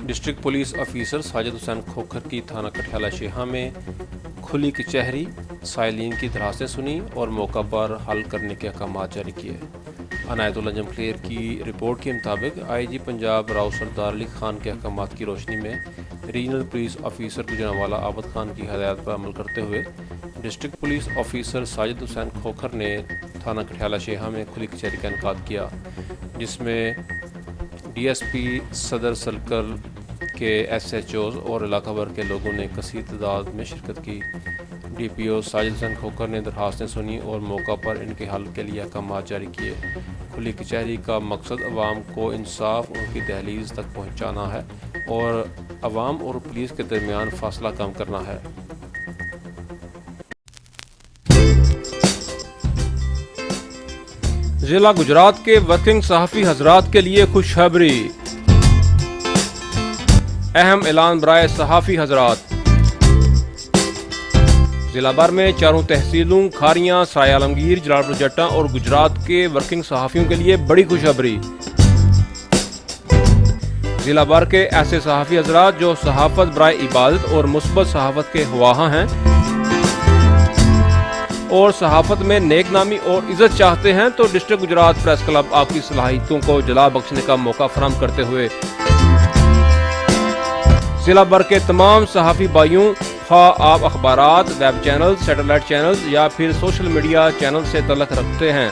District police officer Sajid Hussain Khokhar की थाना कठियाला शेहा में खुली कचहरी, साइलिन की दरखास्तें सुनी और मौका पर हल करने के अहकाम जारी किए। अनायतुल्लाह जमखलेर की रिपोर्ट के मुताबिक आईजी पंजाब राव सरदार अली खान के अहकाम की रोशनी में regional police officer Gujranwala Abid Khan की हदायत पर अमल करते हुए district police officer Sajid Hussain Khokhar ने थाना कठियाला शेहा में खुली कचहरी का इनेकाद किया, जिसमें डीएसपी सदर सर्कल के एसएचओज और इलाका भर के लोगों ने कसीर तादाद में शिरकत की। डीपीओ साजिद हुसैन खोखर ने दरखास्तें सुनी और मौका पर इनके हल के लिए अहकाम जारी किए। खुली कचहरी का मकसद अवाम को इंसाफ उनकी दहलीज तक पहुँचाना है और अवाम और पुलिस के दरमियान फासला कम करना है। जिला गुजरात के वर्किंग सहाफ़ी हजरात के लिए खुशखबरी। अहम ऐलान बराए सहाफ़ी हजरात। जिला भर में चारों तहसीलों खारियां, सराय आलमगीर, जलालपुर जट्टा और गुजरात के वर्किंग सहाफ़ियों के लिए बड़ी खुशखबरी। जिला भर के ऐसे सहाफ़ी हजरात जो सहाफ़त बराए इबादत और मुस्बत सहाफ़त के ख्वाह हैं और सहाफ़त में नेक नामी और इज़्ज़त चाहते हैं, तो डिस्ट्रिक्ट गुजरात प्रेस क्लब आपकी सलाहियतों को जला बख्शने का मौका फराहम करते हुए जिला भर के तमाम सहाफ़ी भाइयों, खा आप अखबारात, वेब चैनल, सैटेलाइट चैनल या फिर सोशल मीडिया चैनल से तल्लुक़ रखते हैं,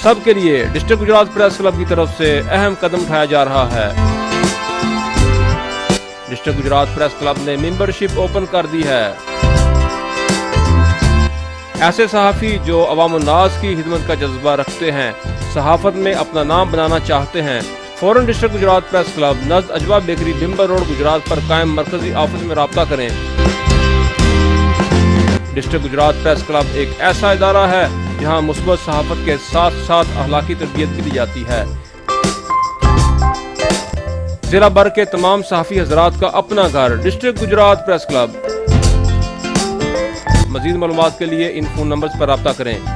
सब के लिए डिस्ट्रिक्ट गुजरात प्रेस क्लब की तरफ से अहम कदम उठाया जा रहा है। डिस्ट्रिक्ट गुजरात प्रेस क्लब ने मेंबरशिप ओपन कर दी है। ऐसे सहाफ़ी जो अवाम उन्नास की खिदमत का जज्बा रखते हैं, सहाफ़त में अपना नाम बनाना चाहते हैं, फौरन डिस्ट्रिक्ट गुजरात प्रेस क्लब नज़द अजवा बेकरी बिम्बर रोड गुजरात पर कायम मरकजी ऑफिस में राब्ता करें। डिस्ट्रिक्ट गुजरात प्रेस क्लब एक ऐसा इदारा है जहां मुस्बत सहाफ़त के साथ साथ अखलाकी तरबियत भी दी जाती है। जिला भर के तमाम सहाफ़ी हजरात का अपना घर डिस्ट्रिक्ट गुजरात प्रेस क्लब। मज़ीद मालूमात के लिए इन फ़ोन नंबर्स पर राब्ता करें।